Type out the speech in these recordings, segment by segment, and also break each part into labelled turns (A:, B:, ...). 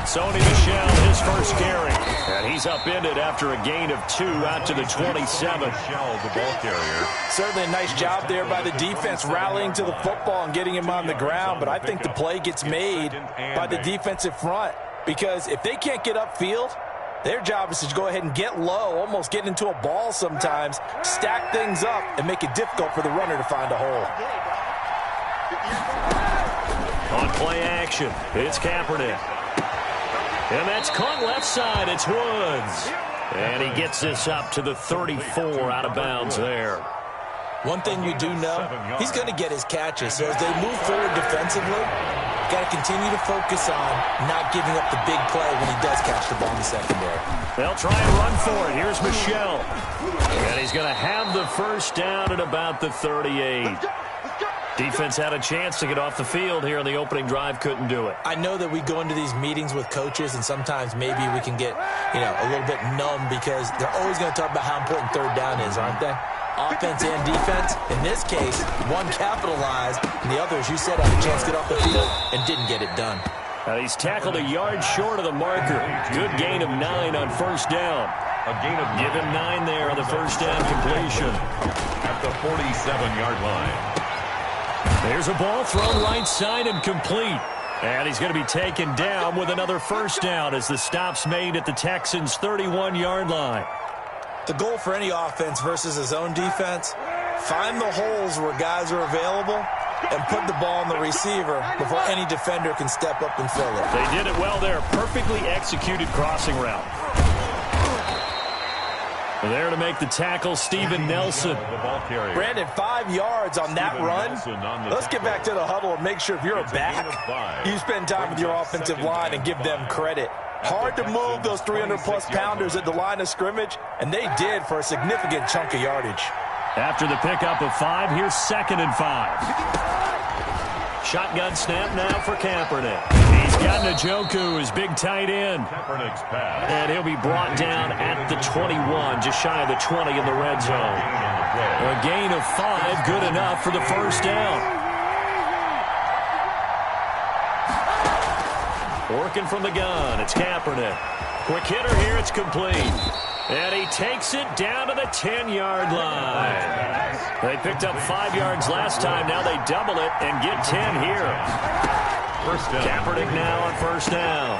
A: Sony Michel, his first carry. And he's upended after a gain of 2 out to the 27.
B: Michel, the ball carrier.
C: Certainly a nice job there by the defense rallying to the football and getting him on the ground. But I think the play gets made by the defensive front. Because if they can't get upfield, their job is to go ahead and get low, almost get into a ball sometimes, stack things up, and make it difficult for the runner to find a hole.
A: On play action, it's Kaepernick. And that's caught left side. It's Woods. And he gets this up to the 34 out of bounds there.
C: One thing you do know, he's going to get his catches. So as they move forward defensively, got to continue to focus on not giving up the big play when he does catch the ball in the secondary.
A: They'll try and run for it. Here's Michel. And he's going to have the first down at about the 38. Defense had a chance to get off the field here in the opening drive, couldn't do it.
C: I know that we go into these meetings with coaches, and sometimes maybe we can get, a little bit numb because they're always going to talk about how important third down is, aren't they? Offense and defense. In this case, one capitalized, and the other, as you said, had a chance to get off the field and didn't get it done.
A: He's tackled a yard short of the marker. Good gain of 9 on first down. Give him 9 there on the first down completion.
B: At the 47-yard line.
A: There's a ball thrown right side and complete. And he's going to be taken down with another first down as the stop's made at the Texans' 31-yard line.
C: The goal for any offense versus his own defense, find the holes where guys are available and put the ball on the receiver before any defender can step up and fill it.
A: They did it well there. Perfectly executed crossing route. There to make the tackle, Steven Nelson.
C: Brandon, 5 yards on that run. Let's get back to the huddle and make sure if you're a back, you spend time with your offensive line and give them credit. Hard to move those 300-plus pounders at the line of scrimmage, and they did for a significant chunk of yardage.
A: After the pickup of 5, here's 2nd and 5. Shotgun snap now for Kaepernick. He's got Njoku, his big tight end.
B: Kaepernick's pass.
A: And he'll be brought down at the 21, just shy of the 20 in the red zone. A gain of 5, good enough for the first down. Working from the gun, it's Kaepernick. Quick hitter here, it's complete. And he takes it down to the 10-yard line. They picked up 5 yards last time. Now they double it and get 10 here.
B: First down.
A: Kaepernick now on first down.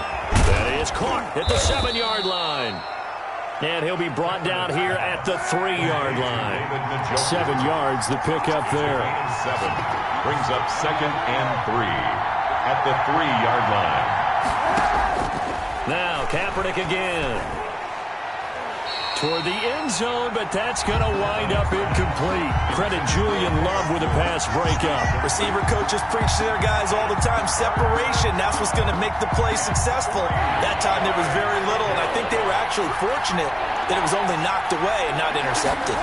A: That is caught at the 7-yard line. And he'll be brought down here at the 3-yard line. 7 yards the pickup there.
B: 7 brings up 2nd and 3 at the 3-yard line.
A: Now Kaepernick again. Toward the end zone, but that's going to wind up incomplete. Credit Julian Love with a pass breakup.
C: Receiver coaches preach to their guys all the time. Separation, that's what's going to make the play successful. That time there was very little, and I think they were actually fortunate that it was only knocked away and not intercepted.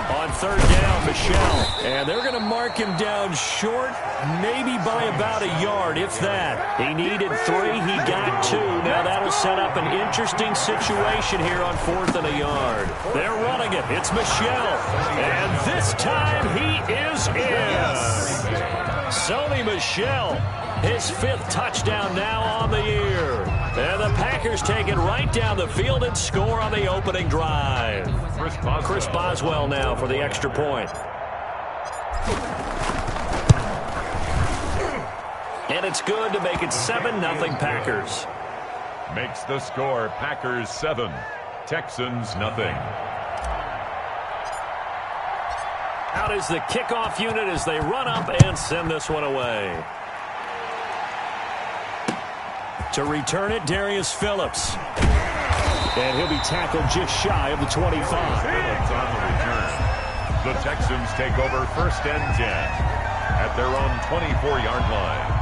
A: On third down, Michel. And they're going to mark him down short, maybe by about a yard, if that. He needed 3, he got 2. Now that'll set up an interesting situation here on 4th and a yard. They're running it. It's Michel. And this time he is in. Sony Michel, his 5th touchdown now on the year. And the Packers take it right down the field and score on the opening drive. Chris Boswell now for the extra point. And it's good to make it 7-0 Packers.
B: Makes the score Packers 7, Texans nothing.
A: Out is the kickoff unit as they run up and send this one away. To return it, Darius Phillips. And he'll be tackled just shy of the 25.
B: Phillips on the return. The Texans take over 1st and 10 at their own 24-yard line.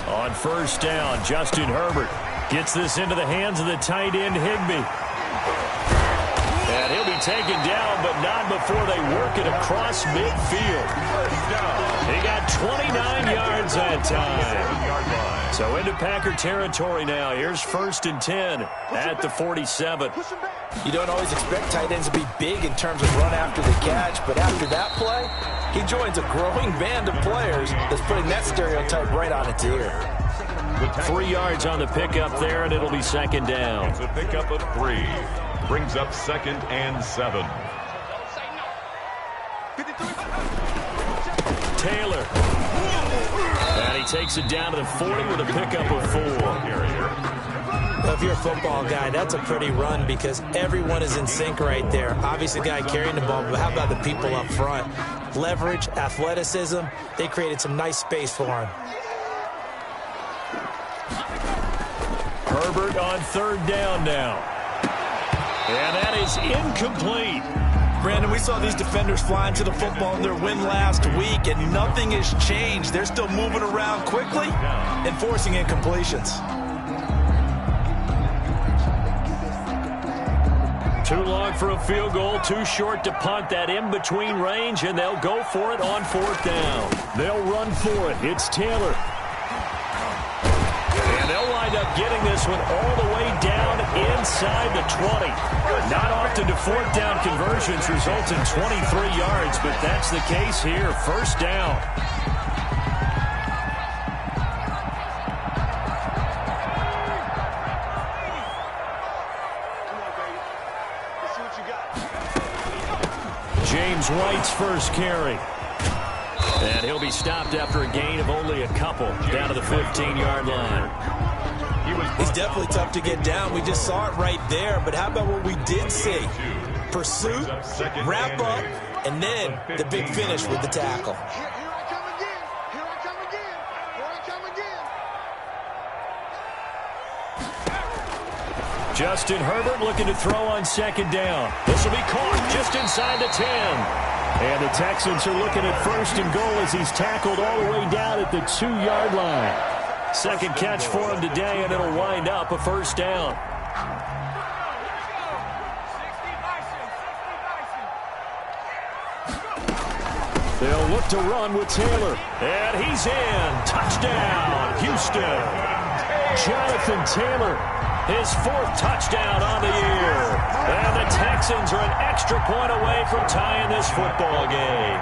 A: On first down, Justin Herbert gets this into the hands of the tight end, Higbee. And he'll be taken down, but not before they work it across midfield. He got 29 yards that time. So into Packer territory now. Here's 1st and 10 at the 47.
C: You don't always expect tight ends to be big in terms of run after the catch, but after that play, he joins a growing band of players that's putting that stereotype right on its ear.
A: 3 yards on the pickup there, and it'll be 2nd down.
B: It's a pickup of 3. Brings up 2nd and 7.
A: Taylor. And he takes it down to the 40 with a pickup of 4.
C: Well, if you're a football guy, that's a pretty run because everyone is in sync right there. Obviously, the guy carrying the ball, but how about the people up front? Leverage, athleticism, they created some nice space for him.
A: Herbert on 3rd down now. And that is incomplete.
C: Brandon, we saw these defenders flying to the football in their win last week, and nothing has changed. They're still moving around quickly and forcing incompletions.
A: Too long for a field goal, too short to punt. That in-between range, and they'll go for it on 4th down. They'll run for it. It's Taylor. And they'll wind up getting this one all the way down inside the 20. Not often do 4th down conversions result in 23 yards, but that's the case here. 1st down. James White's first carry. And he'll be stopped after a gain of only a couple down to the 15-yard line.
C: He's definitely tough to get down. We just saw it right there. But how about what we did see? Pursuit, wrap up, and then the big finish with the tackle.
A: Justin Herbert looking to throw on 2nd down. This will be caught just inside the 10. And the Texans are looking at 1st and goal as he's tackled all the way down at the 2-yard line. 2nd catch for him today, and it'll wind up a 1st down. They'll look to run with Taylor. And he's in. Touchdown, Houston. Jonathan Taylor, his 4th touchdown on the year. And the Texans are an extra point away from tying this football game.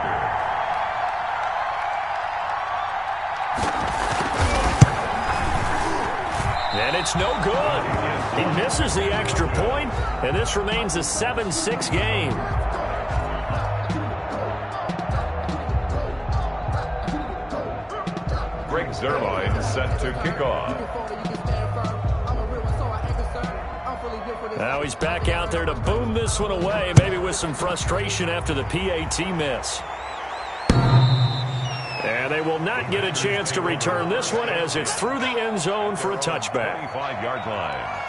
A: And it's no good. He misses the extra point, and this remains a 7-6 game.
B: Greg Zerline set to kick off.
A: Now he's back out there to boom this one away, maybe with some frustration after the PAT miss. And they will not get a chance to return this one as it's through the end zone for a touchback.
B: 25-yard line.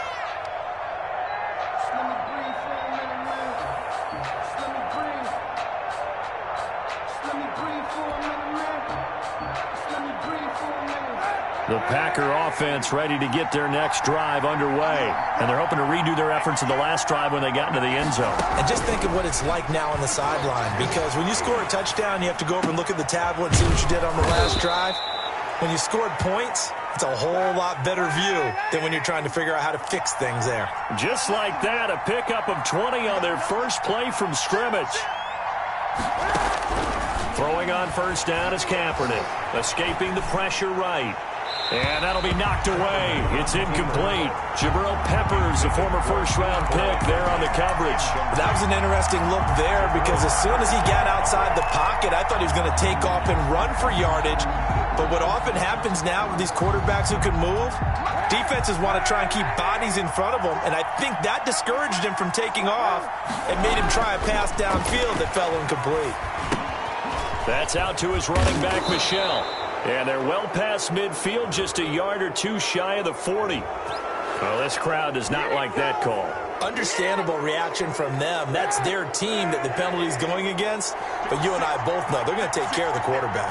A: The Packer offense ready to get their next drive underway. And they're hoping to redo their efforts of the last drive when they got into the end zone.
C: And just think of what it's like now on the sideline. Because when you score a touchdown, you have to go over and look at the tablet and see what you did on the last drive. When you scored points, it's a whole lot better view than when you're trying to figure out how to fix things there.
A: Just like that, a pickup of 20 on their first play from scrimmage. Throwing on 1st down is Kaepernick. Escaping the pressure right. And that'll be knocked away. It's incomplete. Jabril Peppers, a former 1st-round pick, there on the coverage.
C: That was an interesting look there because as soon as he got outside the pocket, I thought he was going to take off and run for yardage. But what often happens now with these quarterbacks who can move, defenses want to try and keep bodies in front of them, and I think that discouraged him from taking off and made him try a pass downfield that fell incomplete.
A: That's out to his running back, Michel. And they're well past midfield, just a yard or two shy of the 40. Well, this crowd does not like that call.
C: Understandable reaction from them. That's their team that the penalty's going against. But you and I both know they're going to take care of the quarterback.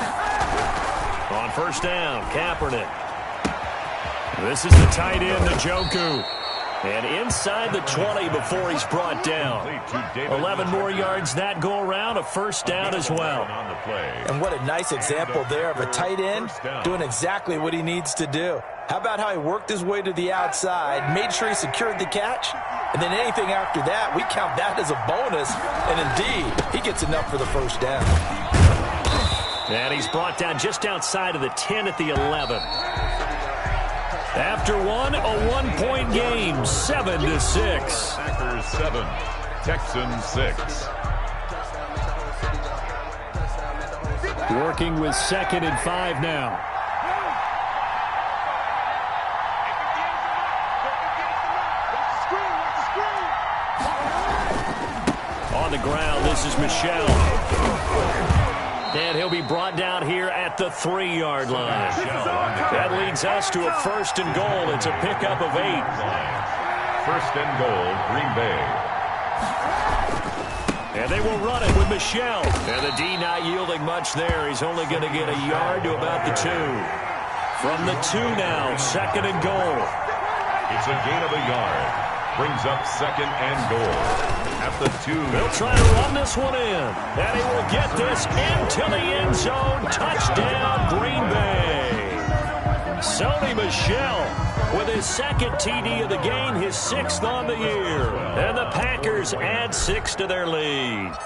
A: On 1st down, Kaepernick. This is the tight end, Njoku. And inside the 20 before he's brought down. 11 more yards that go around, a first down as well.
C: And what a nice example there of a tight end doing exactly what he needs to do. How about how he worked his way to the outside, made sure he secured the catch, and then anything after that, we count that as a bonus. And indeed, he gets enough for the first down.
A: And he's brought down just outside of the 10 at the 11. After one, a one-point game, 7-6.
B: Packers 7, Texans 6.
A: Working with 2nd and 5 now. On the ground, this is Michel. And he'll be brought down here at the 3-yard line. That leads us to a 1st and goal. It's a pickup of 8.
B: 1st and goal, Green Bay.
A: And they will run it with Michel. And the D not yielding much there. He's only going to get a yard to about the 2. From the 2 now, 2nd and goal.
B: It's a gain of a yard. Brings up 2nd and goal. At the 2.
A: They'll try to run this one in. And he will get this into the end zone. Touchdown, Green Bay. Sony Michel with his 2nd TD of the game, his 6th on the year. And the Packers add 6 to their lead.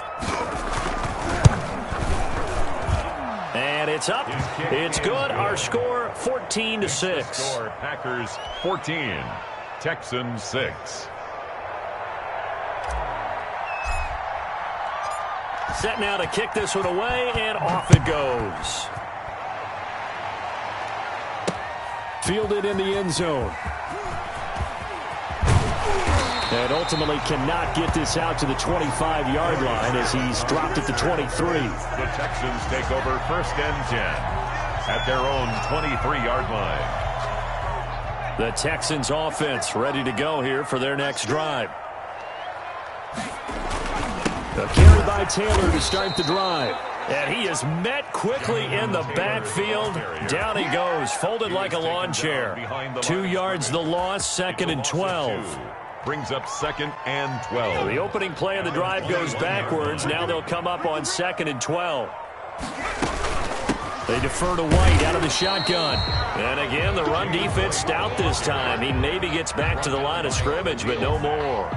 A: And it's up. It's good. Our score, 14-6.
B: Packers 14, Texans 6.
A: Set now to kick this one away, and off it goes. Fielded in the end zone. And ultimately cannot get this out to the 25-yard line as he's dropped at the 23.
B: The Texans take over 1st and 10 at their own 23-yard line.
A: The Texans offense ready to go here for their next drive. A carry by Taylor to start the drive. And he is met quickly in the backfield. Down he goes, folded like a lawn chair. 2 yards the loss, 2nd and 12.
B: Brings up 2nd and 12.
A: The opening play of the drive goes backwards. Now they'll come up on 2nd and 12. They defer to White out of the shotgun. And again, the run defense stout this time. He maybe gets back to the line of scrimmage, but no more.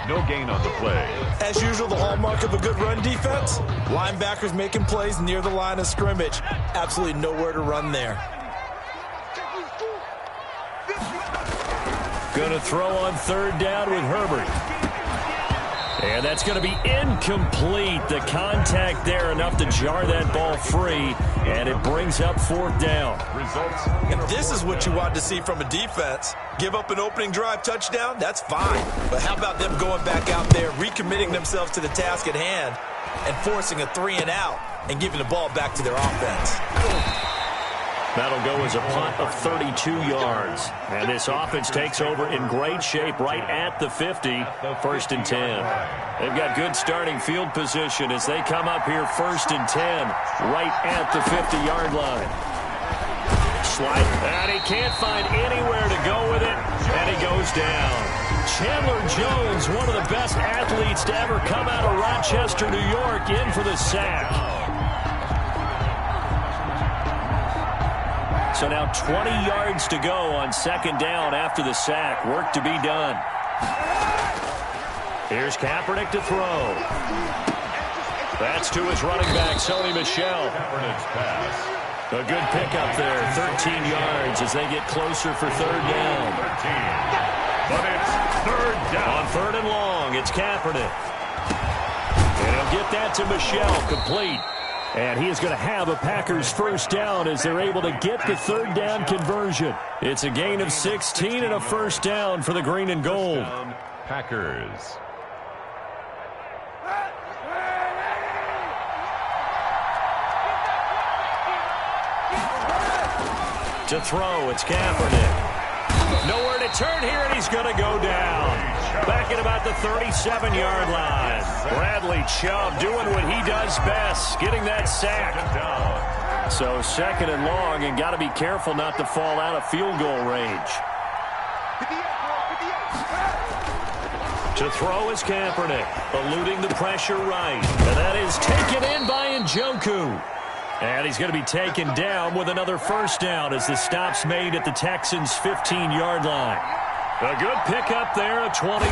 B: No gain on the play.
C: As usual, the hallmark of a good run defense, linebackers making plays near the line of scrimmage. Absolutely nowhere to run there.
A: Going to throw on 3rd down with Herbert. And that's going to be incomplete. The contact there enough to jar that ball free, and it brings up 4th down.
B: Results.
C: And this is what you want to see from a defense. Give up an opening drive touchdown, that's fine. But how about them going back out there, recommitting themselves to the task at hand, and forcing a 3-and-out, and giving the ball back to their offense.
A: That'll go as a punt of 32 yards. And this offense takes over in great shape right at the 50, 1st and 10. They've got good starting field position as they come up here 1st and 10, right at the 50-yard line. Slide, and he can't find anywhere to go with it, and he goes down. Chandler Jones, one of the best athletes to ever come out of Rochester, New York, in for the sack. So now 20 yards to go on 2nd down after the sack. Work to be done. Here's Kaepernick to throw. That's to his running back, Sony Michel.
B: Kaepernick's pass.
A: A good pickup there, 13 yards as they get closer for 3rd down.
B: 13. But it's 3rd down.
A: On 3rd and long, it's Kaepernick. And he'll get that to Michel, complete. And he is going to have a Packers 1st down as they're able to get the 3rd down conversion. It's a gain of 16 and a 1st down for the green and gold.
B: Packers.
A: To throw, it's Kaepernick. Nowhere to turn here, and he's going to go down. Back at about the 37-yard line. Bradley Chubb doing what he does best, getting that sack. So 2nd and long, and got to be careful not to fall out of field goal range. To throw is Kaepernick, eluding the pressure right. And that is taken in by Njoku. And he's going to be taken down with another first down as the stop's made at the Texans' 15-yard line. A good pickup there at 22.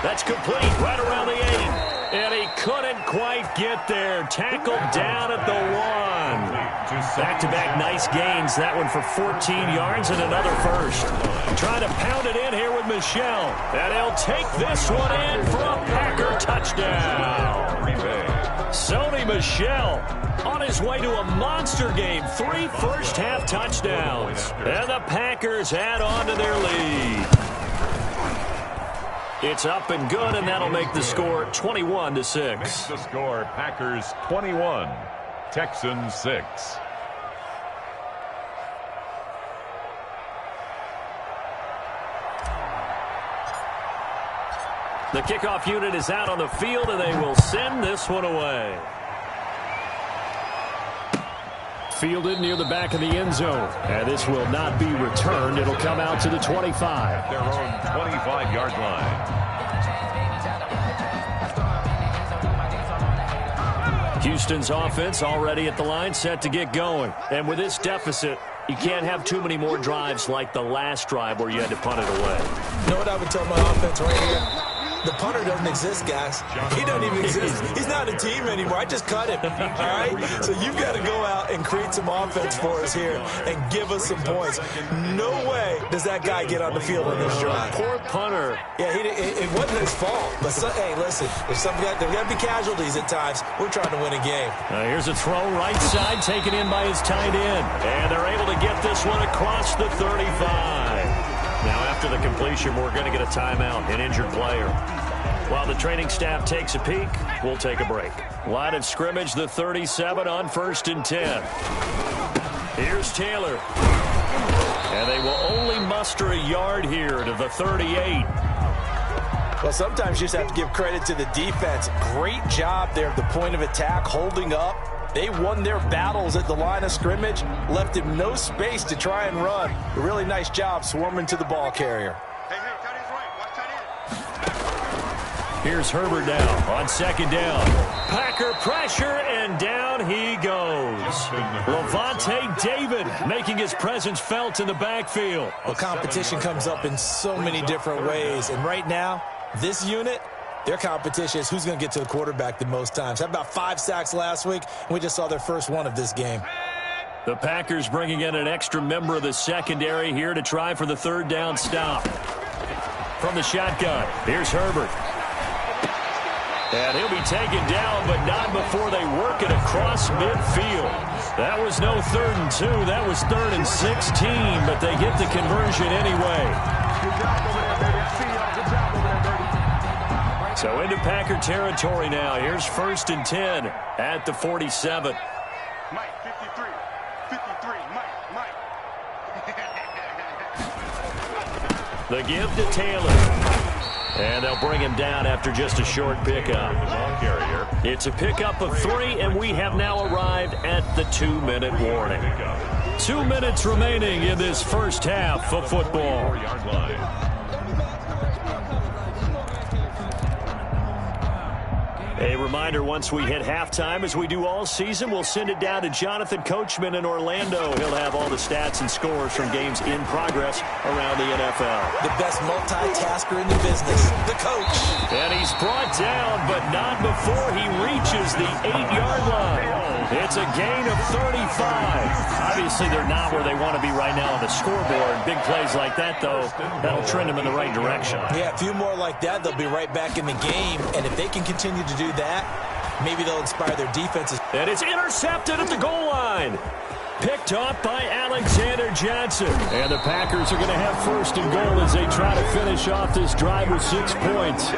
A: That's complete right around the 8. And he couldn't quite get there. Tackled down at the 1. Back-to-back nice gains. That one for 14 yards and another first. Trying to pound it in here with Michel. And he'll take this one in for a Packer touchdown. Sony Michel on his way to a monster game. 3 first-half touchdowns. And the Packers add on to their lead. It's up and good, and that'll make the score 21-6.
B: Makes the score Packers 21, Texans 6.
A: The kickoff unit is out on the field, and they will send this one away. Fielded near the back of the end zone. And this will not be returned. It'll come out to the 25.
B: At their own 25-yard line.
A: Houston's offense already at the line, set to get going. And with this deficit, you can't have too many more drives like the last drive where you had to punt it away.
C: You know what I would tell my offense right here? The punter doesn't exist, guys. He doesn't even exist. He's not a team anymore. I just cut him. All right? So you've got to go out and create some offense for us here and give us some points. No way does that guy get on the field in this drive.
A: Poor punter.
C: Yeah, it wasn't his fault. But, hey, listen, there's got to be casualties at times. We're trying to win a game.
A: Here's a throw right side, taken in by his tight end. And they're able to get this one across the 35. Now, after the completion, we're going to get a timeout, an injured player. While the training staff takes a peek, we'll take a break. Line of scrimmage, the 37 on 1st and 10. Here's Taylor. And they will only muster a yard here to the 38.
C: Well, sometimes you just have to give credit to the defense. Great job there at the point of attack, holding up. They won their battles at the line of scrimmage, left him no space to try and run. A really nice job swarming to the ball carrier.
A: Here's Herbert now on 2nd down. Packer pressure, and down he goes. Levante David making his presence felt in the backfield.
C: Well, competition comes up in so many different ways, and right now, this unit, their competition is who's going to get to the quarterback the most times. Had about 5 sacks last week, and we just saw their first one of this game.
A: The Packers bringing in an extra member of the secondary here to try for the 3rd down stop. From the shotgun, here's Herbert. And he'll be taken down, but not before they work it across midfield. That was no 3rd and 2. That was 3rd and 16, but they get the conversion anyway. So into Packer territory now. Here's 1st and 10 at the 47.
D: Mike, 53, Mike.
A: The give to Taylor. And they'll bring him down after just a short pickup. It's a pickup of 3, and we have now arrived at the 2-minute warning. 2 minutes remaining in this first half of football. A reminder, once we hit halftime, as we do all season, we'll send it down to Jonathan Coachman in Orlando. He'll have all the stats and scores from games in progress around the NFL.
C: The best multitasker in the business, the coach.
A: And he's brought down, but not before he reaches the 8-yard line. It's a gain of 35. Obviously, they're not where they want to be right now on the scoreboard. Big plays like that, though, that'll trend them in the right direction.
C: Yeah, a few more like that, they'll be right back in the game. And if they can continue to do that, maybe they'll inspire their defenses.
A: And it's intercepted at the goal line. Picked off by Alexander Johnson. And the Packers are going to have 1st and goal as they try to finish off this drive with 6 points.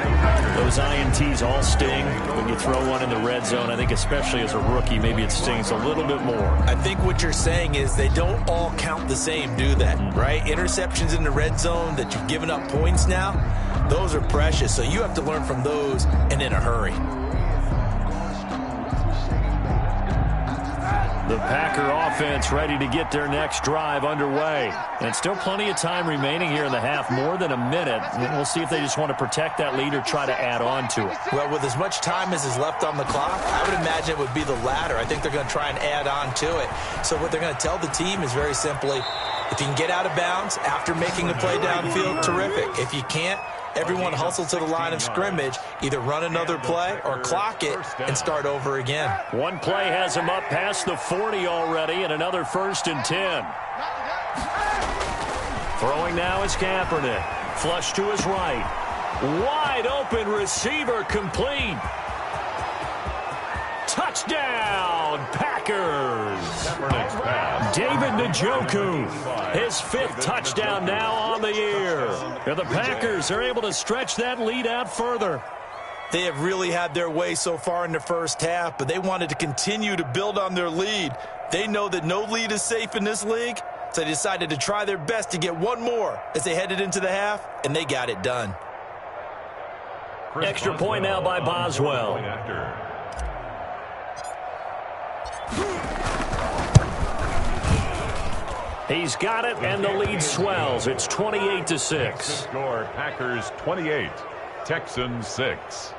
A: Those INTs all sting when you throw one in the red zone. I think especially as a rookie, maybe it stings a little bit more.
C: I think what you're saying is they don't all count the same, do that, right? Interceptions in the red zone that you've given up points now, those are precious. So you have to learn from those and in a hurry.
A: The Packer offense ready to get their next drive underway. And still plenty of time remaining here in the half, more than a minute. We'll see if they just want to protect that lead or try to add on to it.
C: Well, with as much time as is left on the clock, I would imagine it would be the latter. I think they're going to try and add on to it. So what they're going to tell the team is very simply, if you can get out of bounds after making a play downfield, terrific. If you can't, everyone hustle to the line of scrimmage, either run another play or clock it and start over again.
A: One play has him up past the 40 already, and another 1st and 10. Throwing now is Kaepernick. Flush to his right. Wide open receiver complete. Touchdown, Packers. David Njoku, his 5th touchdown now on the year. And the Packers are able to stretch that lead out further.
C: They have really had their way so far in the first half, but they wanted to continue to build on their lead. They know that no lead is safe in this league, so they decided to try their best to get one more as they headed into the half, and they got it done.
A: Extra point now by Boswell. He's got it, and the lead swells. It's 28-6.
B: Score, Packers 28, Texans 6.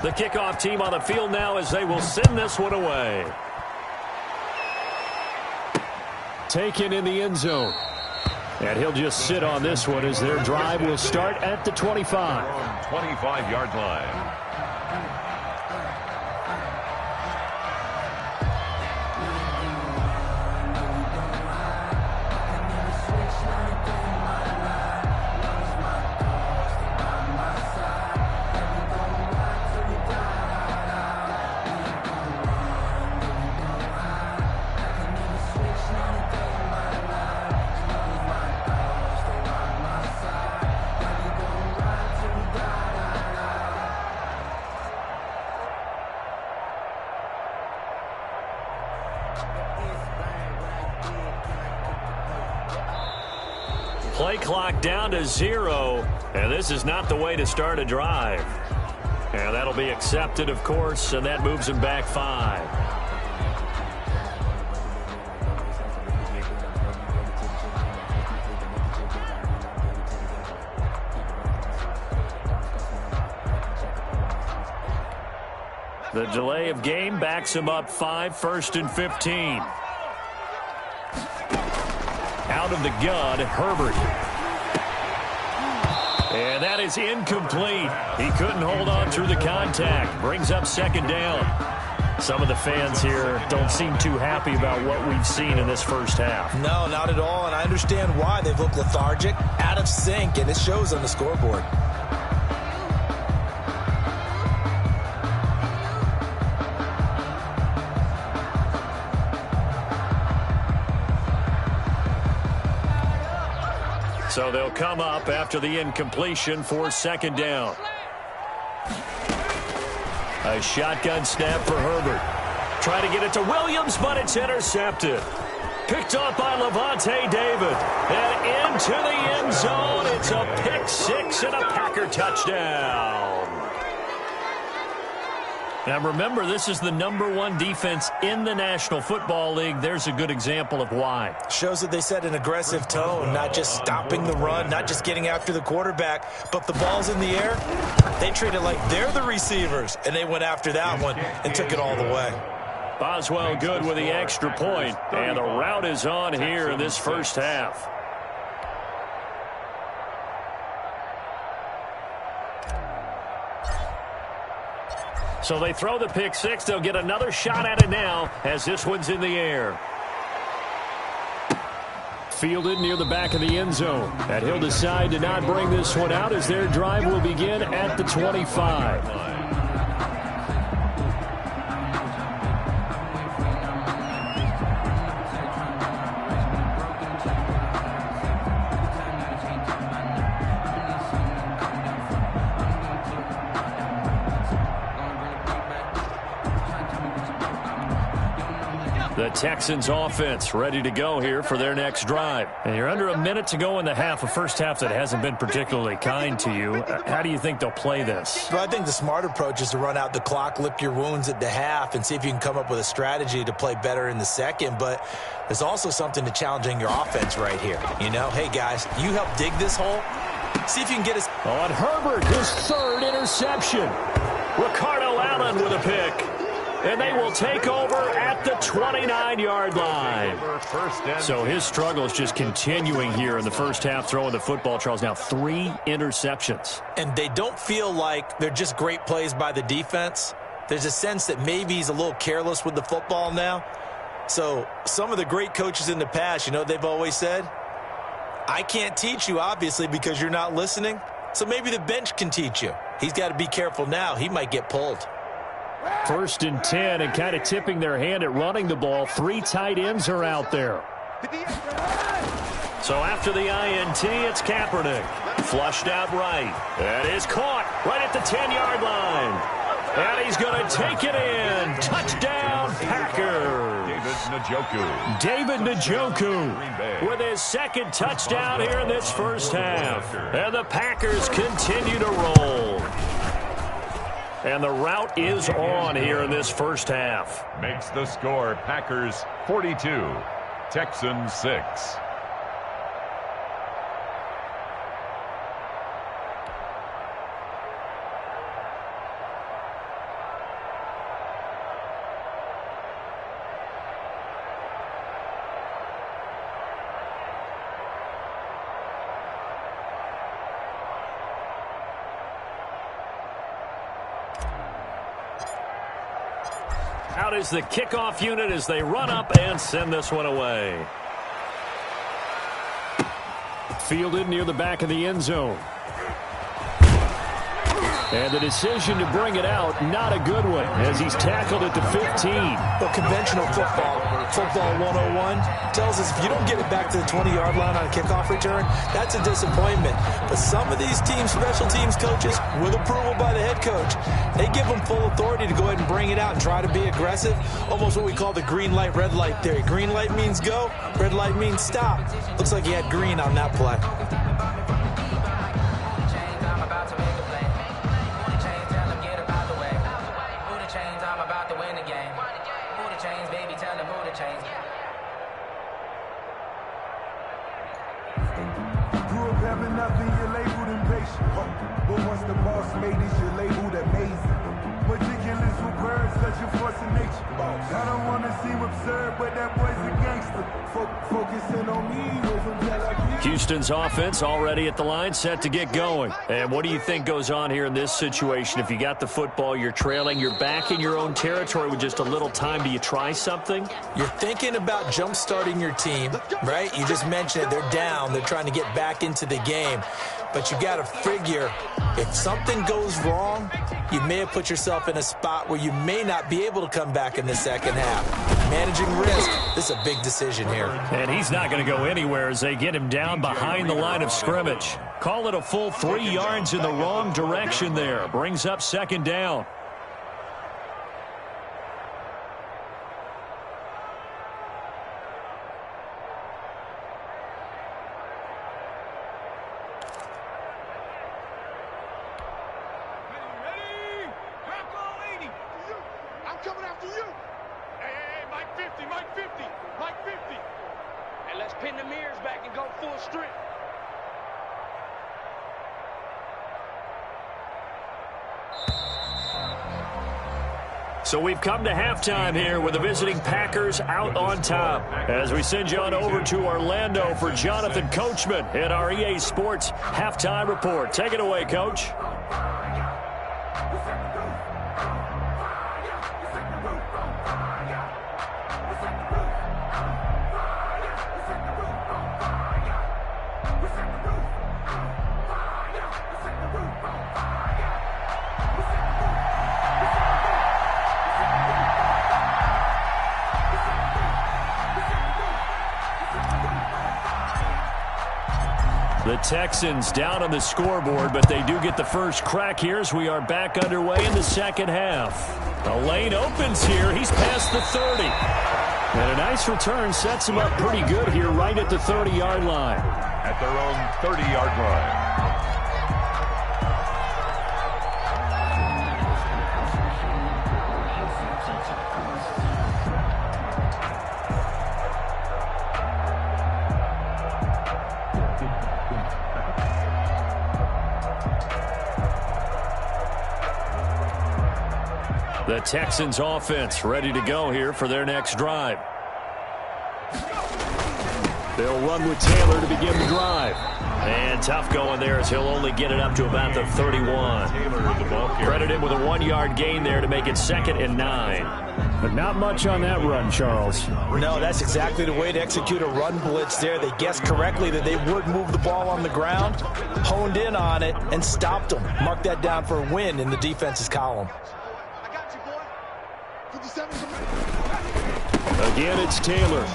A: The kickoff team on the field now as they will send this one away. Taken in the end zone. And he'll just sit on this one as their drive will start at the 25.
B: 25-yard line.
A: Play clock down to 0, and this is not the way to start a drive. And that'll be accepted, of course, and that moves him back 5. The delay of game backs him up 5, 1st and 15. Out of the gun, Herbert. And that is incomplete. He couldn't hold on through the contact. Brings up 2nd down. Some of the fans here don't seem too happy about what we've seen in this first half.
C: No, not at all, and I understand why. They've looked lethargic, out of sync, and it shows on the scoreboard.
A: So they'll come up after the incompletion for 2nd down. A shotgun snap for Herbert. Try to get it to Williams, but it's intercepted. Picked off by Levante David. And into the end zone. It's a pick 6 and a Packer touchdown. Now remember, this is the #1 defense in the National Football League. There's a good example of why.
C: Shows that they set an aggressive tone, not just stopping the run, not just getting after the quarterback, but the ball's in the air. They treat it like they're the receivers, and they went after that one and took it all the way.
A: Boswell good with the extra point, and the route is on here in this first half. So they throw the pick 6. They'll get another shot at it now as this one's in the air. Fielded near the back of the end zone. And he'll decide to not bring this one out as their drive will begin at the 25. The Texans offense ready to go here for their next drive. And you're under a minute to go in the half, a first half that hasn't been particularly kind to you. How do you think they'll play this?
C: Well, I think the smart approach is to run out the clock, lick your wounds at the half, and see if you can come up with a strategy to play better in the second. But there's also something to challenging your offense right here. You know, hey, guys, you help dig this hole. See if you can get us.
A: On Herbert, his third interception. Ricardo Allen with a pick. And they will take over at the 29-yard line. So his struggle is just continuing here in the first half, throwing the football. Charles, now 3 interceptions.
C: And they don't feel like they're just great plays by the defense. There's a sense that maybe he's a little careless with the football now. So some of the great coaches in the past, you know what they've always said? I can't teach you, obviously, because you're not listening. So maybe the bench can teach you. He's got to be careful now. He might get pulled.
A: 1st and 10, and kind of tipping their hand at running the ball. 3 tight ends are out there. So after the INT, it's Kaepernick. Flushed out right. That is caught right at the 10-yard line. And he's going to take it in. Touchdown, Packers. David Njoku with his 2nd touchdown here in this first half. And the Packers continue to roll. And the route is on here in this first half.
B: Makes the score Packers 42, Texans 6.
A: Out is the kickoff unit as they run up and send this one away. Fielded near the back of the end zone. And the decision to bring it out, not a good one, as he's tackled at the 15.
C: Well, conventional football 101, tells us if you don't get it back to the 20-yard line on a kickoff return, that's a disappointment. But some of these teams, special teams coaches, with approval by the head coach, they give them full authority to go ahead and bring it out and try to be aggressive, almost what we call the green light, red light theory. Green light means go, red light means stop. Looks like he had green on that play.
E: But once the boss made it, you're labeled amazing. Ridiculous with birds, such a force of nature. I don't want to seem absurd, but that boy's a gangster. Focusing on me, away from Tel Aviv.
A: Houston's offense already at the line, set to get going. And what do you think goes on here in this situation? If you got the football, you're trailing, you're back in your own territory with just a little time. Do you try something?
C: You're thinking about jump-starting your team, right? You just mentioned it. They're down. They're trying to get back into the game. But you got to figure, if something goes wrong, you may have put yourself in a spot where you may not be able to come back in the second half. Managing risk, this is a big decision here.
A: And he's not going to go anywhere as they get him down behind the line of scrimmage. Call it a full 3 yards in the wrong direction there. Brings up 2nd down. So we've come to halftime here with the visiting Packers out on top. As we send you on over to Orlando for Jonathan Coachman at our EA Sports Halftime Report. Take it away, Coach. The Texans down on the scoreboard, but they do get the first crack here as we are back underway in the second half. The lane opens here. He's past the 30. And a nice return sets him up pretty good here right at the 30-yard line.
B: At their own 30-yard line.
A: The Texans offense ready to go here for their next drive. They'll run with Taylor to begin the drive. And tough going there as he'll only get it up to about the 31. Credit him with a 1-yard gain there to make it 2nd and 9.
F: But not much on that run, Charles.
C: No, that's exactly the way to execute a run blitz there. They guessed correctly that they would move the ball on the ground, honed in on it, and stopped them. Mark that down for a win in the defense's column.
A: Again, it's Taylor.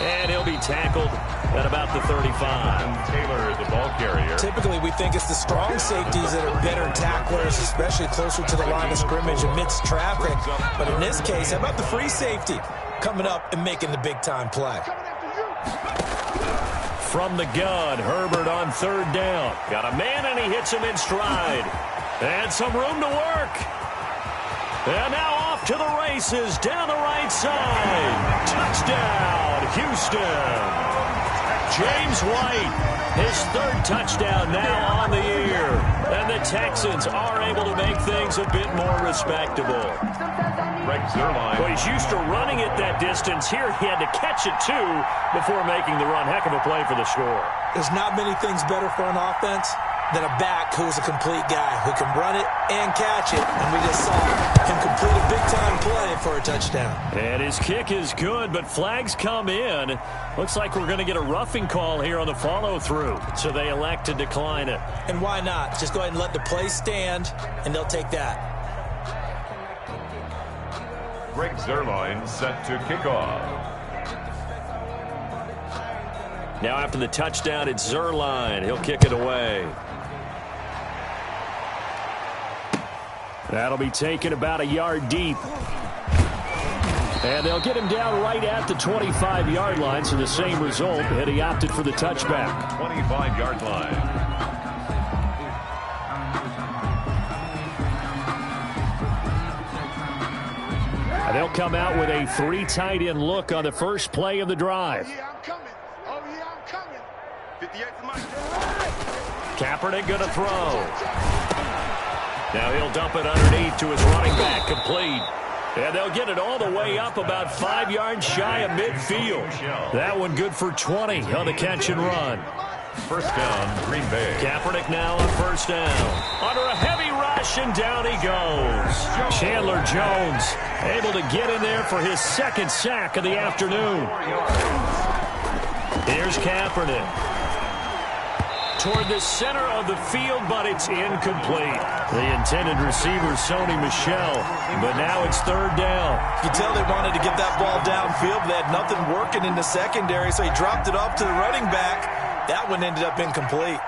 A: And he'll be tackled at about the 35.
B: Taylor, the ball carrier.
C: Typically, we think it's the strong safeties that are better tacklers, especially closer to the line of scrimmage amidst traffic. But in this case, how about the free safety coming up and making the big-time play?
A: From the gun, Herbert on 3rd down. Got a man, and he hits him in stride. And some room to work. And now off to the races down the right side. Touchdown, Houston. James White, his 3rd touchdown now on the year. And the Texans are able to make things a bit more respectable.
B: Greg Zuerlein.
A: Well, he's used to running it that distance. Here he had to catch it, too, before making the run. Heck of a play for the score.
C: There's not many things better for an offense than a back who's a complete guy who can run it and catch it. And we just saw him complete a big-time play for a touchdown.
A: And his kick is good, but flags come in. Looks like we're going to get a roughing call here on the follow-through. So they elect to decline it.
C: And why not? Just go ahead and let the play stand, and they'll take that.
B: Greg Zuerlein set to kick off.
A: Now after the touchdown, it's Zuerlein. He'll kick it away. That'll be taken about a yard deep. And they'll get him down right at the 25-yard line, so the same result, and he opted for the touchback.
B: 25-yard line.
A: And they'll come out with a 3 tight end look on the first play of the drive. Kaepernick going to throw. Now he'll dump it underneath to his running back, complete. And they'll get it all the way up about 5 yards shy of midfield. That one good for 20 on the catch and run.
B: First down, Green Bay.
A: Kaepernick now on first down. Under a heavy rush, and down he goes. Chandler Jones able to get in there for his 2nd sack of the afternoon. Here's Kaepernick. Toward the center of the field, but it's incomplete. The intended receiver, Sony Michel, but now it's 3rd down.
C: You can tell they wanted to get that ball downfield, but they had nothing working in the secondary, so he dropped it off to the running back. That one ended up incomplete.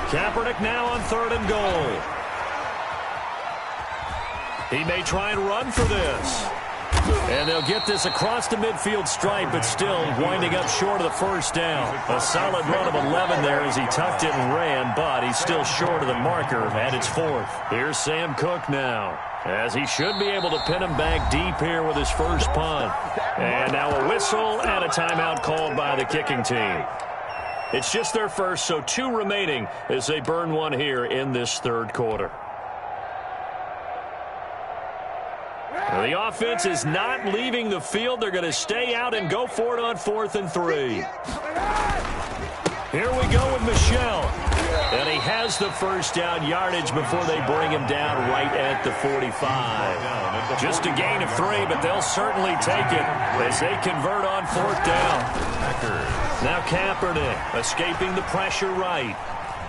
A: Kaepernick now on 3rd and goal. He may try and run for this. And they'll get this across the midfield stripe, but still winding up short of the first down. A solid run of 11 there as he tucked it and ran, but he's still short of the marker, and it's 4th. Here's Sam Cook now, as he should be able to pin him back deep here with his first punt. And now a whistle and a timeout called by the kicking team. It's just their first, so 2 remaining as they burn one here in this 3rd quarter. The offense is not leaving the field. They're going to stay out and go for it on 4th and 3. Here we go with Michel. And he has the first down yardage before they bring him down right at the 45. Just a gain of 3, but they'll certainly take it as they convert on 4th down. Now Kaepernick escaping the pressure right.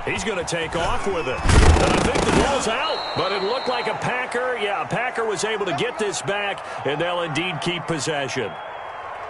A: He's going to take off with it. And I think the ball's out. But it looked like a Packer. Yeah, a Packer was able to get this back, and they'll indeed keep possession.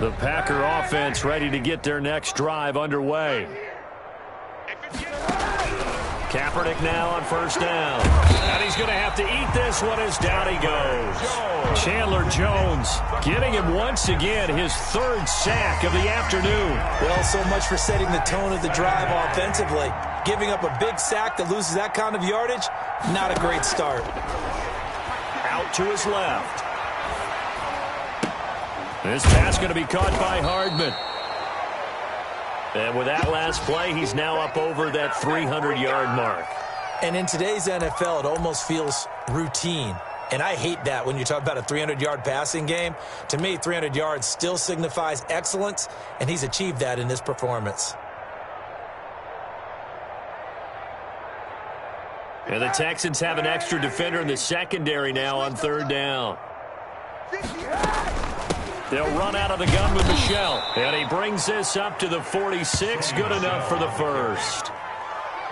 A: The Packer offense ready to get their next drive underway. Kaepernick now on first down. And he's going to have to eat this one as down he goes. Chandler Jones getting him once again his third sack of the afternoon.
C: Well, so much for setting the tone of the drive offensively. Giving up a big sack that loses that kind of yardage, not a great start.
A: Out to his left. This pass going to be caught by Hardman. And with that last play, he's now up over that 300-yard mark.
C: And in today's NFL, it almost feels routine. And I hate that when you talk about a 300-yard passing game. To me, 300 yards still signifies excellence, and he's achieved that in this performance.
A: And the Texans have an extra defender in the secondary now on third down. They'll run out of the gun with Michel. And he brings this up to the 46. Good enough for the first.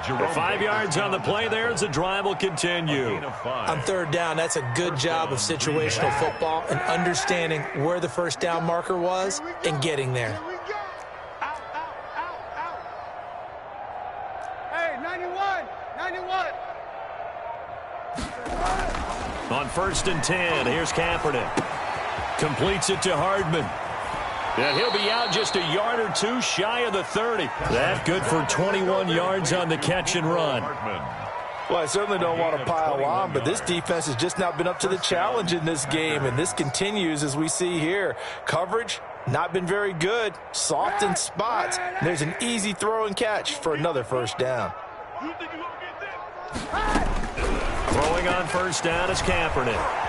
A: 5 yards on the play there as the drive will continue.
C: On third down, that's a good job of situational football and understanding where the first down marker was and getting there.
D: Hey, 91, 91.
A: On first and 10, here's Kaepernick. Completes it to Hardman. And he'll be out just a yard or two shy of the 30. That good for 21 yards on the catch and run.
C: Well, I certainly don't want to pile on, but this defense has just not been up to the challenge in this game, and this continues as we see here. Coverage, not been very good. Soft in spots. There's an easy throw and catch for another first down.
A: Throwing on first down is Kaepernick.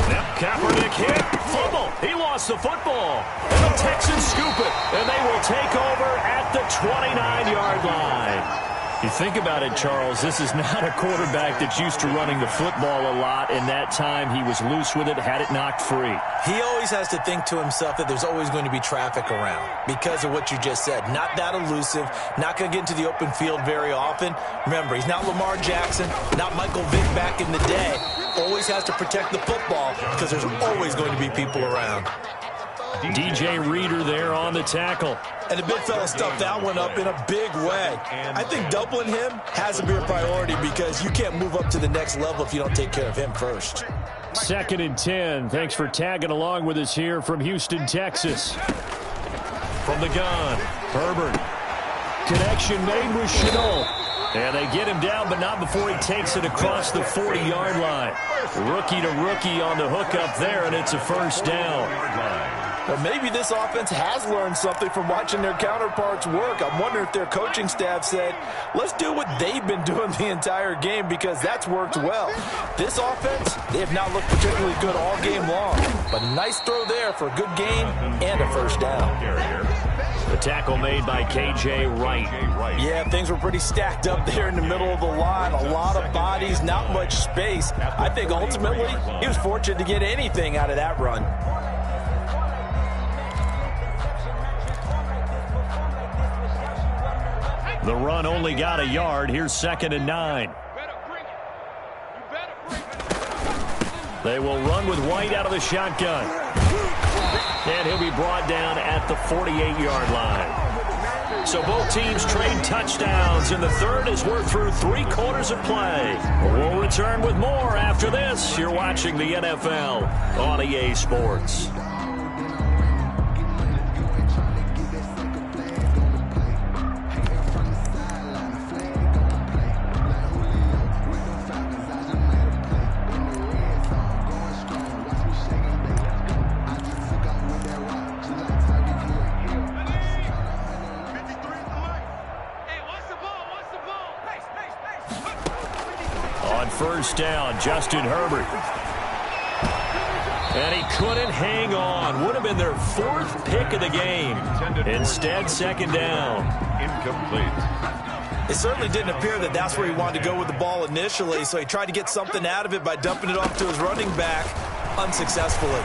A: Yep, Kaepernick hit. Fumble. He lost the football. And the Texans scoop it. And they will take over at the 29-yard line. You think about it, Charles, this is not a quarterback that's used to running the football a lot. In that time, he was loose with it, had it knocked free.
C: He always has to think to himself that there's always going to be traffic around because of what you just said. Not that elusive, not going to get into the open field very often. Remember, he's not Lamar Jackson, not Michael Vick back in the day. Always has to protect the football because there's always going to be people around.
A: DJ Reader there on the tackle.
C: And the big fella stuffed that one up in a big way. I think doubling him has to be a priority because you can't move up to the next level if you don't take care of him first.
A: Second and 10. Thanks for tagging along with us here from Houston, Texas. From the gun, Herbert. Connection made with Chenault. And they get him down, but not before he takes it across the 40-yard line. Rookie to rookie on the hook up there, and it's a first down.
C: Well, maybe this offense has learned something from watching their counterparts work. I'm wondering if their coaching staff said, let's do what they've been doing the entire game because that's worked well. This offense, they have not looked particularly good all game long. But a nice throw there for a good gain and a first down.
A: The tackle made by K.J. Wright.
C: Yeah, things were pretty stacked up there in the middle of the line. A lot of bodies, not much space. I think ultimately he was fortunate to get anything out of that run.
A: The run only got a yard. Here's second and 9. They will run with White out of the shotgun. And he'll be brought down at the 48-yard line. So both teams trade touchdowns in the third as we're through 3 quarters of play. We'll return with more after this. You're watching the NFL on EA Sports. First down, Justin Herbert. And he couldn't hang on. Would have been their 4th pick of the game. Instead, second down.
B: Incomplete.
C: It certainly didn't appear that that's where he wanted to go with the ball initially, so he tried to get something out of it by dumping it off to his running back unsuccessfully.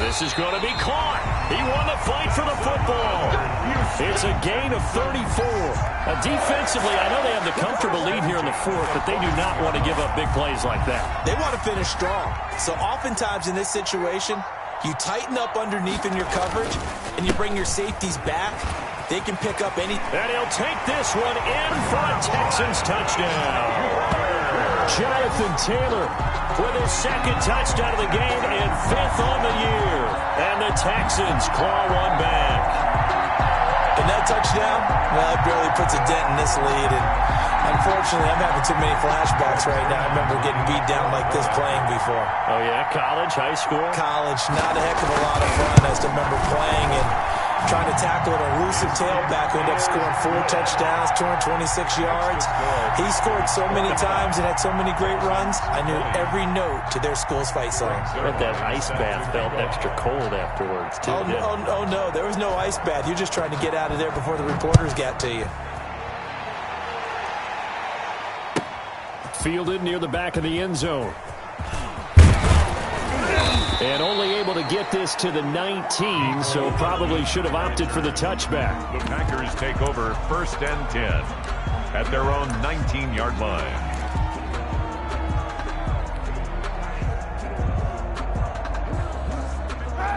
A: This is going to be caught. He won the fight for the football. It's a gain of 34. Defensively, I know they have the comfortable lead here in the 4th, but they do not want to give up big plays like that.
C: They want to finish strong. So oftentimes in this situation, You tighten up underneath in your coverage, and you bring your safeties back. They can pick up any.
A: And he'll take this one in for a Texans touchdown. Jonathan Taylor with his second touchdown of the game and 5th on the year. And the Texans claw one back.
C: And that touchdown, well, it barely puts a dent in this lead. And unfortunately, I'm having too many flashbacks right now. I remember getting beat down like this playing before.
A: Oh, yeah? College, high school?
C: College, not a heck of a lot of fun. I just remember playing and trying to tackle an elusive tailback who ended up scoring 4 touchdowns, 226 yards. He scored so many times and had so many great runs, I knew every note to their school's fight song.
A: I bet that ice bath felt extra cold afterwards, too.
C: Oh, no, there was no ice bath. You're just trying to get out of there before the reporters got to you.
F: Fielded near the back of the end zone. And only able to get this to the 19, so probably should have opted for the touchback.
B: The Packers take over 1st and 10 at their own 19-yard line.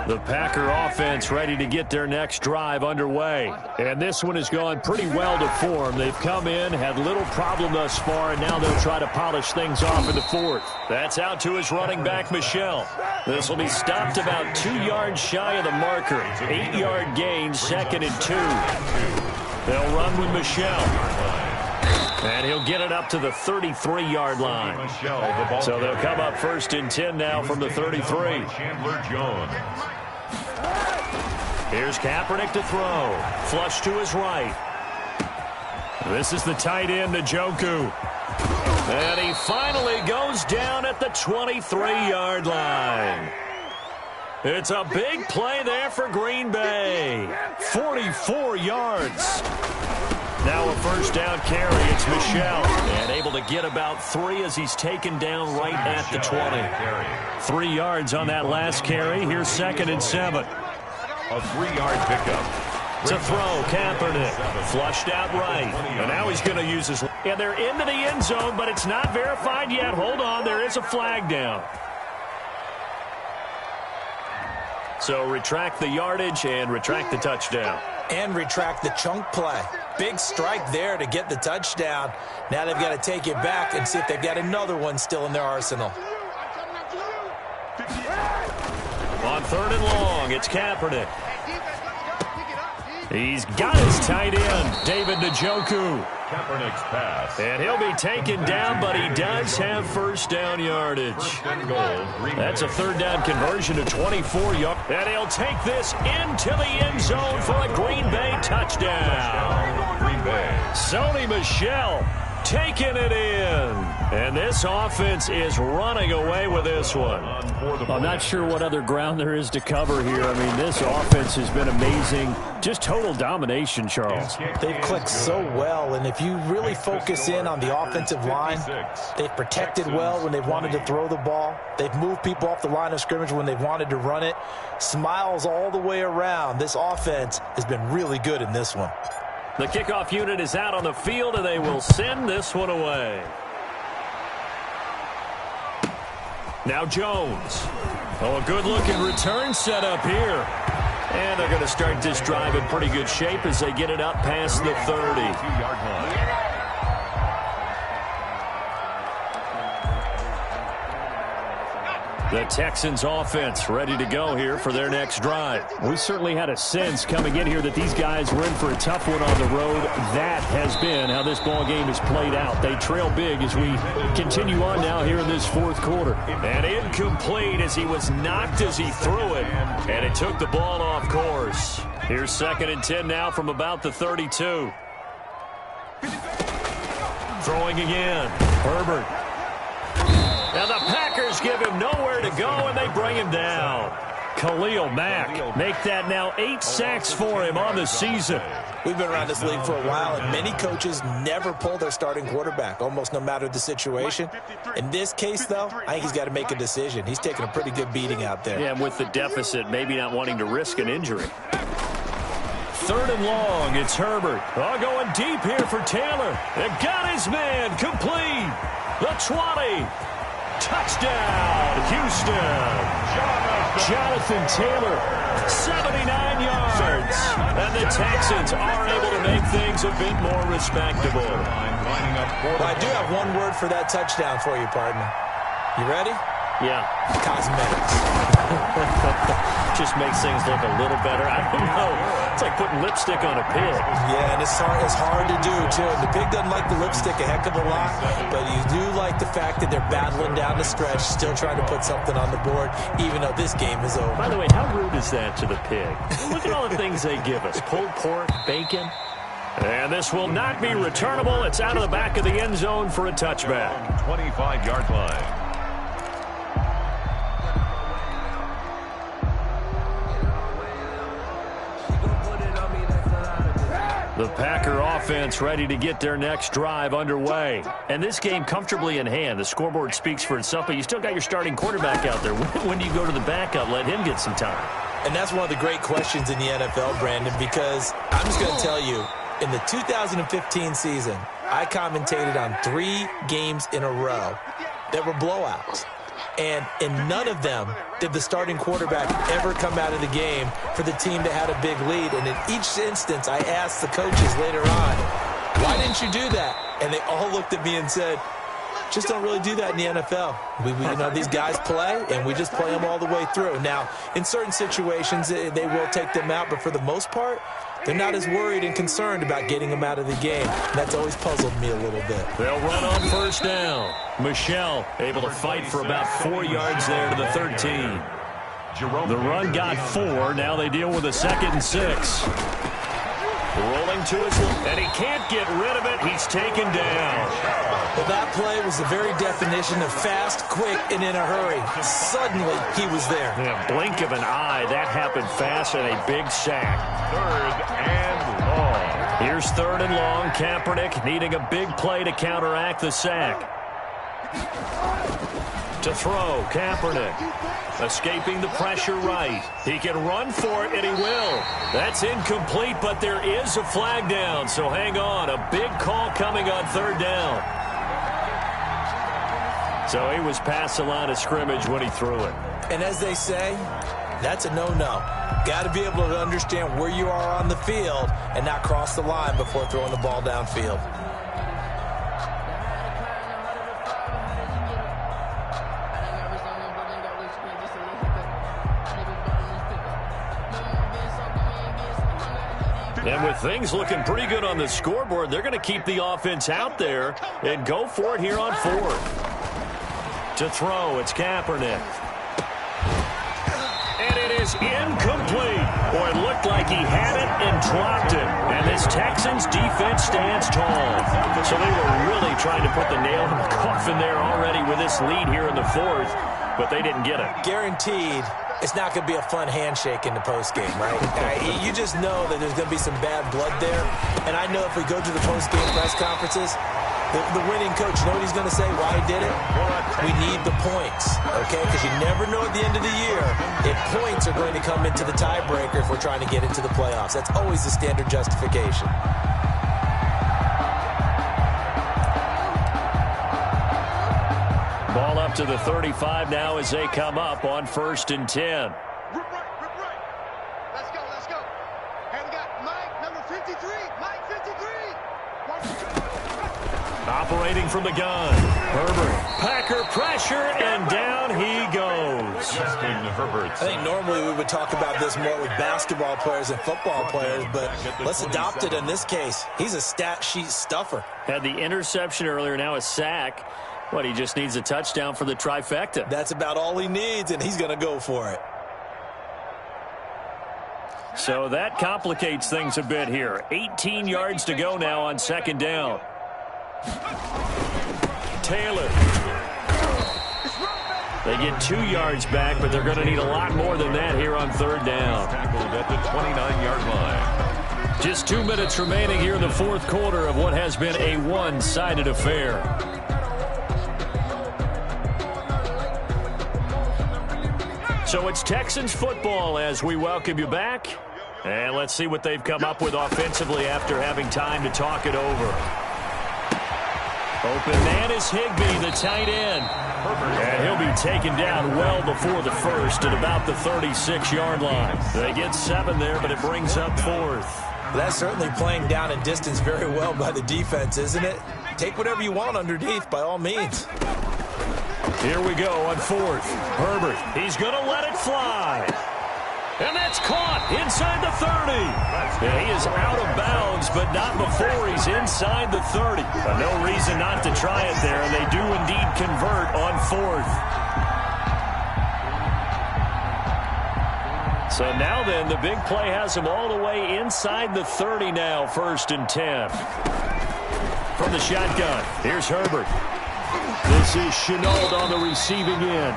A: The Packer offense ready to get their next drive underway. And this one has gone pretty well to form. They've come in, had little problem thus far, and now they'll try to polish things off in the 4th. That's out to his running back, Michel. This will be stopped about 2 yards shy of the marker. 8-yard gain, 2nd and 2. They'll run with Michel. And he'll get it up to the 33-yard line. So they'll come up 1st and 10 now from the 33.
B: Chandler Jones.
A: Here's Kaepernick to throw. Flush to his right. This is the tight end, Njoku. And he finally goes down at the 23-yard line. It's a big play there for Green Bay. 44 yards. Now a 1st down carry. It's Michel. And able to get about 3 as he's taken down right at the 20. 3 yards on that last carry. Here's 2nd and 7.
B: A 3-yard pickup.
A: To throw, Kaepernick. Flushed out right. And now he's going to use his... And they're into the end zone, but it's not verified yet. Hold on, there is a flag down. So retract the yardage and retract the touchdown.
C: And retract the chunk play. Big strike there to get the touchdown. Now they've got to take it back and see if they've got another one still in their arsenal.
A: On 3rd and long, it's Kaepernick. He's got his tight end, David Njoku.
B: Kaepernick's pass.
A: And he'll be taken down, but he does have 1st down yardage. That's a 3rd down conversion to 24 yards. And he'll take this into the end zone for a Green Bay touchdown.
B: Green Bay.
A: Sony Michel taking it in. And this offense is running away with this one.
F: I'm not sure what other ground there is to cover here. I mean, this offense has been amazing. Just total domination, Charles.
C: They've clicked so well, and if you really focus in on the offensive line, they've protected well when they've wanted to throw the ball. They've moved people off the line of scrimmage when they've wanted to run it. Smiles all the way around. This offense has been really good in this one.
A: The kickoff unit is out on the field, and they will send this one away. Now Jones. Oh, a good-looking return set up here. And they're going to start this drive in pretty good shape as they get it up past the 30-yard line. The Texans offense ready to go here for their next drive.
F: We certainly had a sense coming in here that these guys were in for a tough one on the road. That has been how this ball game has played out. They trail big as we continue on now here in this 4th quarter.
A: And incomplete as he was knocked as he threw it. And it took the ball off course. Here's 2nd and 10 now from about the 32. Throwing again. Herbert. Now the Packers give him nowhere to go, and they bring him down. Khalil Mack make that now 8 sacks for him on the season.
C: We've been around this league for a while, and many coaches never pull their starting quarterback, almost no matter the situation. In this case, though, I think he's got to make a decision. He's taking a pretty good beating out there.
A: Yeah, and with the deficit, maybe not wanting to risk an injury. 3rd and long, it's Herbert. Oh, going deep here for Taylor. They got his man complete. The 20. Touchdown, Houston. Jonathan Taylor, 79 yards. And the Texans are able to make things a bit more respectable.
C: Well, I do have one word for that touchdown for you, partner. You ready?
A: Yeah.
C: Cosmetics.
A: Just makes things look a little better. I don't know. It's like putting lipstick on a pig.
C: Yeah, and it's hard to do, too. And the pig doesn't like the lipstick a heck of a lot, but you do like the fact that they're battling down the stretch, still trying to put something on the board, even though this game is over.
A: By the way, how rude is that to the pig? Look at all the things they give us. Pulled pork, bacon. And this will not be returnable. It's out of the back of the end zone for a touchback.
B: 25-yard line.
A: The Packer offense ready to get their next drive underway. And this game comfortably in hand. The scoreboard speaks for itself, but you still got your starting quarterback out there. When do you go to the backup? Let him get some time.
C: And that's one of the great questions in the NFL, Brandon, because I'm just going to tell you, in the 2015 season, I commentated on 3 games in a row that were blowouts. And in none of them did the starting quarterback ever come out of the game for the team that had a big lead. And in each instance, I asked the coaches later on, why didn't you do that? And they all looked at me and said, just don't really do that in the NFL. You know, these guys play, and we just play them all the way through. Now, in certain situations, they will take them out, but for the most part, they're not as worried and concerned about getting them out of the game. That's always puzzled me a little bit.
A: They'll run on first down. Michelle able to fight for about 4 yards there to the 13. The run got 4. Now they deal with a 2nd and 6. Rolling to his left, and he can't get rid of it. He's taken down.
C: Well, that play was the very definition of fast, quick, and in a hurry. Suddenly, he was there.
A: Yeah, blink of an eye. That happened fast and a big sack.
B: 3rd and long.
A: Here's 3rd and long. Kaepernick needing a big play to counteract the sack. To throw, Kaepernick. Escaping the pressure right. He can run for it, and he will. That's incomplete, but there is a flag down, so hang on. A big call coming on 3rd down. So he was past the line of scrimmage when he threw it.
C: And as they say, that's a no-no. Got to be able to understand where you are on the field and not cross the line before throwing the ball downfield.
A: And with things looking pretty good on the scoreboard, they're going to keep the offense out there and go for it here on 4th. To throw, it's Kaepernick. And it is incomplete. Boy, it looked like he had it and dropped it. And this Texans defense stands tall. So they were really trying to put the nail in the coffin there already with this lead here in the 4th, but they didn't get it.
C: Guaranteed. It's not going to be a fun handshake in the postgame, right? You just know that there's going to be some bad blood there. And I know if we go to the postgame press conferences, the winning coach, you know what he's going to say, why he did it? We need the points, okay? Because you never know at the end of the year if points are going to come into the tiebreaker if we're trying to get into the playoffs. That's always the standard justification.
A: Ball up to the 35 now as they come up on 1st and 10.
D: Rip right. Let's go. Hey, we got Mike, number 53. Mike, 53.
A: Operating from the gun. Herbert. Packer pressure, and down he goes.
B: Justin Herbert.
C: I think normally we would talk about this more with basketball players and football players, but let's adopt it in this case. He's a stat sheet stuffer.
A: Had the interception earlier, now a sack. What, he just needs a touchdown for the trifecta.
C: That's about all he needs, and he's going to go for it.
A: So that complicates things a bit here. 18 yards to go now on 2nd down. Taylor. They get 2 yards back, but they're going to need a lot more than that here on 3rd down.
B: Tackled at the 29-yard line.
A: Just 2 minutes remaining here in the 4th quarter of what has been a one-sided affair. So it's Texans football as we welcome you back. And let's see what they've come up with offensively after having time to talk it over.
F: Open man is Higbee, the tight end. And he'll be taken down well before the first at about the 36-yard line. They get 7 there, but it brings up 4th.
C: That's certainly playing down and distance very well by the defense, isn't it? Take whatever you want underneath, by all means.
F: Here we go on 4th. Herbert, he's going to let it fly. And that's caught inside the 30. And he is out of bounds, but not before he's inside the 30. No reason not to try it there, and they do indeed convert on 4th. So now then, the big play has him all the way inside the 30 now, 1st and 10. From the shotgun, here's Herbert. This is Chenault on the receiving end.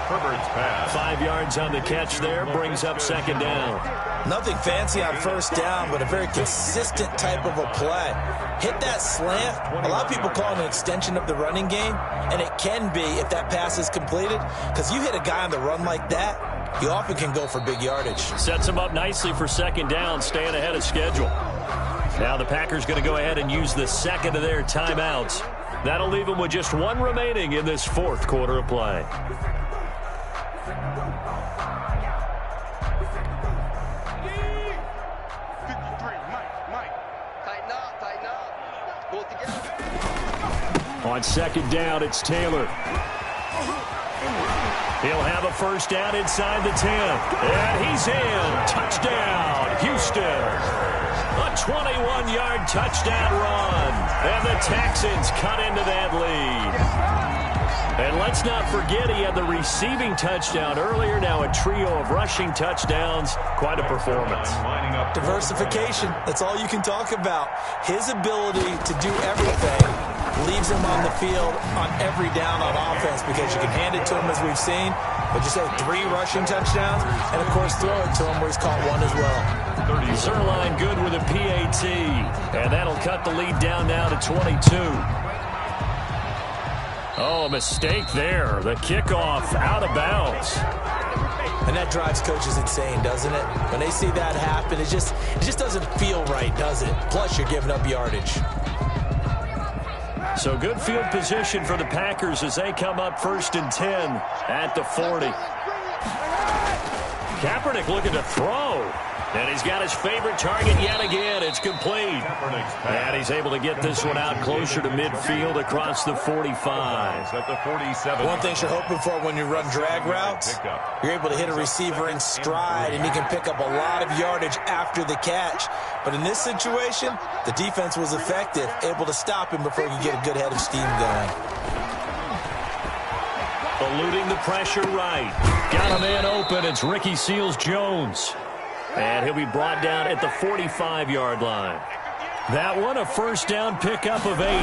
B: Herbert's pass.
F: 5 yards on the catch there, brings up 2nd down.
C: Nothing fancy on 1st down, but a very consistent type of a play. Hit that slant. A lot of people call it an extension of the running game, and it can be if that pass is completed, because you hit a guy on the run like that, you often can go for big yardage.
F: Sets him up nicely for 2nd down, staying ahead of schedule. Now the Packers going to go ahead and use the 2nd of their timeouts. That'll leave them with just 1 remaining in this 4th quarter of play. On 2nd down, it's Taylor. He'll have a 1st down inside the 10. And he's in. Touchdown, Houston. A 21-yard touchdown run. And the Texans cut into that lead. And let's not forget he had the receiving touchdown earlier. Now a trio of rushing touchdowns. Quite a performance.
C: Diversification. That's all you can talk about. His ability to do everything leaves him on the field on every down on offense, because you can hand it to him as we've seen, but just have 3 rushing touchdowns, and of course throw it to him where he's caught 1 as well.
F: Zerline good with a PAT, and that'll cut the lead down now to 22. Oh, a mistake there. The kickoff out of bounds.
C: And that drives coaches insane, doesn't it? When they see that happen, it just doesn't feel right, does it? Plus, you're giving up yardage.
F: So good field position for the Packers as they come up 1st and 10 at the 40. Kaepernick looking to throw. And he's got his favorite target yet again. It's complete. And he's able to get this one out closer to midfield across the 45.
B: At the 47.
C: One thing you're hoping for when you run drag routes, you're able to hit a receiver in stride, and he can pick up a lot of yardage after the catch. But in this situation, the defense was effective, able to stop him before he could get a good head of steam going.
F: Eluding the pressure right. Got a man open. It's Ricky Seals-Jones. And he'll be brought down at the 45-yard line. That one, a 1st down pickup of 8.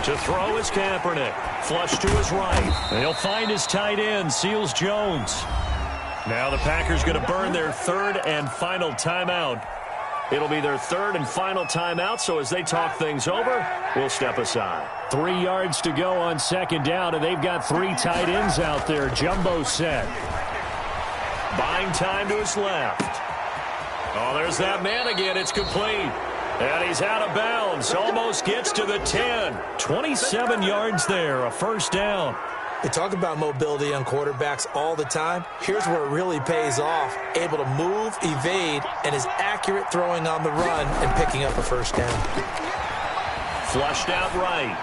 F: To throw is Kaepernick. Flush to his right. And he'll find his tight end, Seals-Jones. Now the Packers going to burn their 3rd and final timeout. It'll be their 3rd and final timeout, so as they talk things over, we'll step aside. 3 yards to go on 2nd down, and they've got 3 tight ends out there. Jumbo set. Buying time to his left. Oh, there's that man again. It's complete. And he's out of bounds. Almost gets to the 10. 27 yards there. A 1st down.
C: They talk about mobility on quarterbacks all the time. Here's where it really pays off. Able to move, evade, and is accurate throwing on the run and picking up a 1st down.
F: Flushed out right.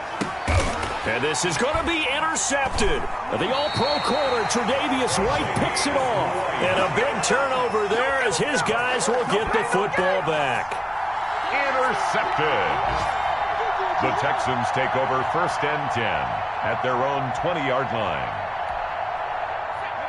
F: And this is going to be intercepted. The all-pro corner, Tre'Davious White, picks it off. And a big turnover there as his guys will get the football back.
B: Intercepted. The Texans take over 1st and 10 at their own 20-yard line.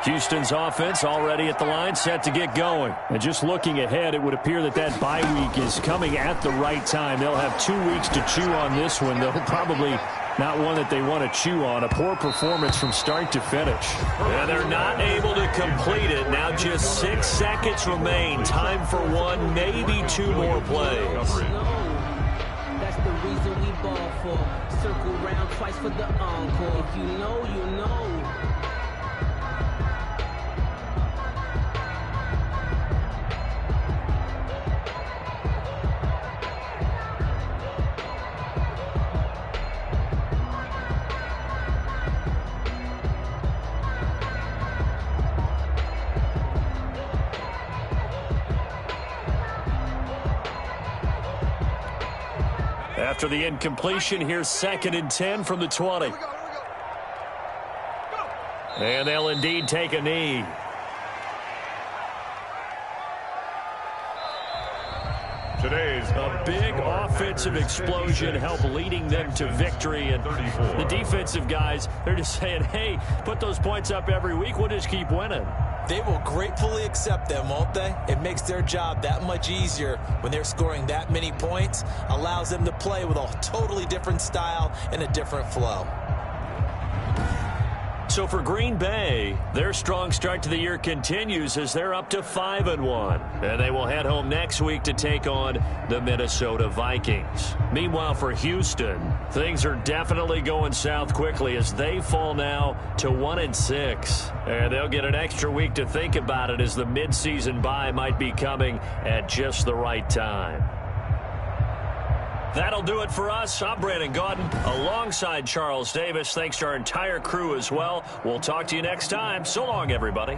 F: Houston's offense already at the line, set to get going. And just looking ahead, it would appear that that bye week is coming at the right time. They'll have 2 weeks to chew on this one, though probably not one that they want to chew on. A poor performance from start to finish. And they're not able to complete it. Now just 6 seconds remain. Time for 1, maybe 2 more plays.
G: That's the reason we ball for. Circle round twice for the encore. If you know, you know.
A: After the incompletion, here's 2nd and 10 from the 20. And they'll indeed take a knee.
B: Today's
A: a big offensive explosion helped leading them to victory. And the defensive guys, they're just saying, hey, put those points up every week. We'll just keep winning.
C: They will gratefully accept them, won't they? It makes their job that much easier when they're scoring that many points. Allows them to play with a totally different style and a different flow.
A: So for Green Bay, their strong start to the year continues as they're up to 5-1. And they will head home next week to take on the Minnesota Vikings. Meanwhile, for Houston, things are definitely going south quickly as they fall now to 1-6. And they'll get an extra week to think about it as the midseason bye might be coming at just the right time. That'll do it for us. I'm Brandon Gaudin alongside Charles Davis. Thanks to our entire crew as well. We'll talk to you next time. So long, everybody.